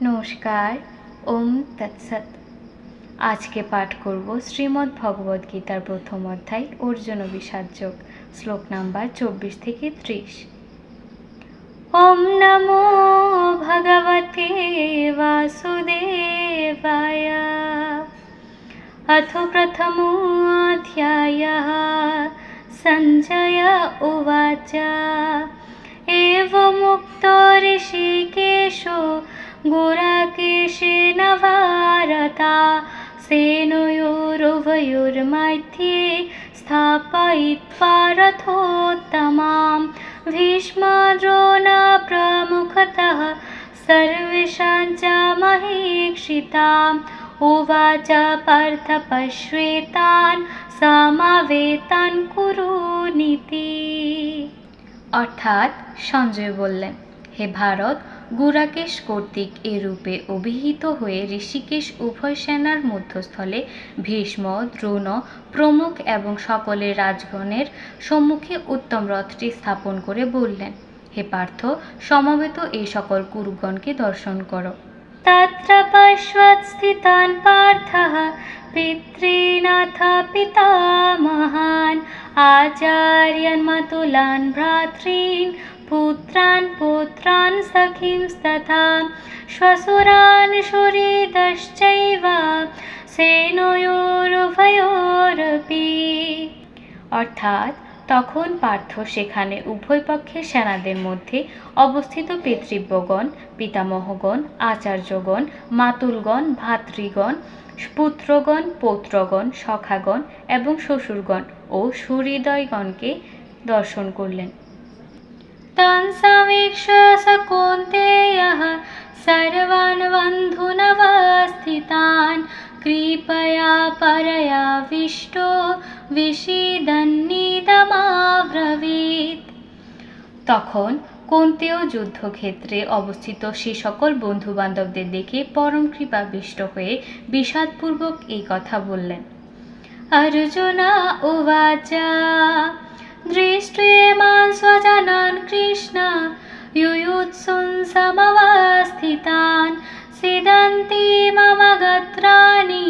নমস্কার। ওম তৎসৎ। আজকে পাঠ করব শ্রীমদ্ ভগবদ গীতার প্রথম অধ্যায় অর্জুন বিষাদ যোগ, শ্লোক নাম্বার 24 থেকে 30। ওম নমো ভগবতে বাসুদেবায়। অথ প্রথমোऽধ্যায়ः। সঞ্জয় উবাচ एवमुक्तो ऋषिकेशो गुडाकेशेन भारत सेनयोरुभयोर्मध्ये स्थापयित्वा रथोत्तमां भीष्मद्रोणप्रमुखतः सर्वेषां च महीक्षिताम् उवाच पार्थ पश्येतान् समवेतान् कुरुनीति। অর্থাৎ সঞ্জয় বললেন, হে ভারত, গুড়াকেশ কর্তৃক এ রূপে অভিহিত হয়ে ঋষিকেশ উভয় সেনার মধ্যস্থলে ভীষ্ম, দ্রোণ প্রমুখ এবং সকলের রাজগণের সম্মুখে উত্তম রথটি স্থাপন করে বললেন, হে পার্থ, সমবেত এই সকল কুরুগণকে দর্শন করো। তত্র পশ্যৎস্থিতান পার্থঃ পিতॄনাথ পিতামহান आचार्यान् मातुलान् भ्रातॄन् पुत्रान् पौत्रान् सखींस्तथा श्वशुरान् सुहृदश्चैव सेनयोरुभयोरपि। অর্থাৎ তখন পার্থ সেখানে উভয় পক্ষের সেনাদের মধ্যে অবস্থিত পিতৃব্যগণ, পিতামহগণ, আচার্যগণ, মাতুলগণ, ভাতৃগণ, পুত্রগণ, পৌত্রগণ, সখাগণ এবং শ্বশুরগণ ও সুহৃদয়গণকে দর্শন করলেন। তাन् সমীক্ষ্য স কৌন্তেয়ঃ সর্বাन् বন্ধূনवस्थितान् কৃপয়া পরয়াবিষ্টো বিষীদন্নিদমাব্রবীৎ। তখন কুন্তেয় যুদ্ধক্ষেত্রে অবস্থিত সে সকল বন্ধু বান্ধবদের দেখে পরম কৃপাবিষ্ট হয়ে বিষাদপূর্বক এই কথা বললেন। अर्जुन उवाच दृष्ट्वेमां स्वजनान् कृष्ण युयुत्सुं समवस्थितान् सीदन्ति मम गात्राणि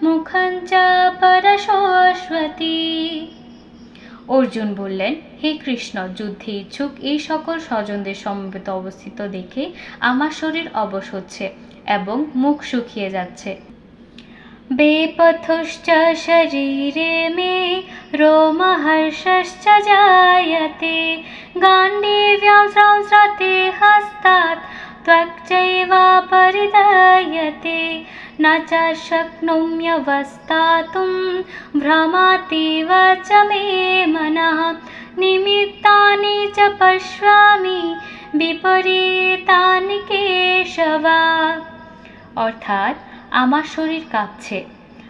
मुखं च परशोऽश्वती। অর্জুন বললেন, হে কৃষ্ণ, যুদ্ধে ইচ্ছুক এই সকল স্বজনদের সমবেত অবস্থিত দেখে আমার শরীর অবশ হচ্ছে এবং মুখ শুকিয়ে যাচ্ছে। बेपथुश्च शरीरे मे रोमहर्षश्च जायते गाण्डीव्यां संस्रते हस्तात् त्वक्चैव परिधायते न च शक्नोम्यवस्थातुं भ्रमातीव च मे मनः निमित्तानि च पश्यामि विपरीतानि केशव। অর্থাৎ আমার শরীর কাঁপছে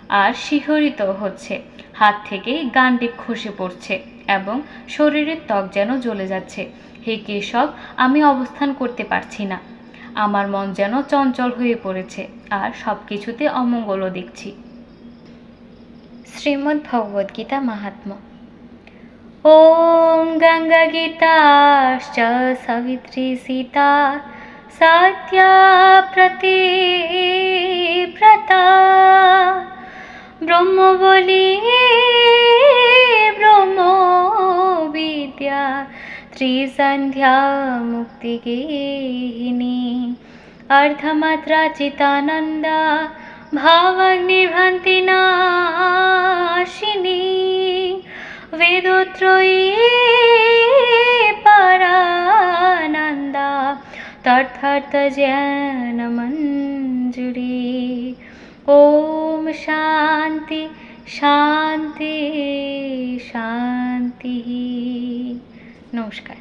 আর শিহরিত হচ্ছে, হাত থেকে গান্ডীব খসে পড়ছে এবং শরীরের ত্বক যেন জ্বলে যাচ্ছে। হে কেশব, আমি অবস্থান করতে পারছি না, আমার মন যেন চঞ্চল হয়ে পড়েছে আর সব কিছুতে অমঙ্গলও দেখছি। শ্রীমদ্ ভগবদ গীতা মাহাত্ম্য। ওম গঙ্গা গীতাশ্চ সাবিত্রী সীতা सत्या प्रतिव्रता ब्रह्म बलि ब्रह्म विद्या त्रिसंध्या मुक्तिगेहिनी अर्धमात्रा चितानंदा भावग्निर्भ्रान्ति नाशिनी वेदोत्रयी परानंदा तर्थार्थ ज्ञानमञ्जरी। ओम शांति शांति शांति। नमस्कार।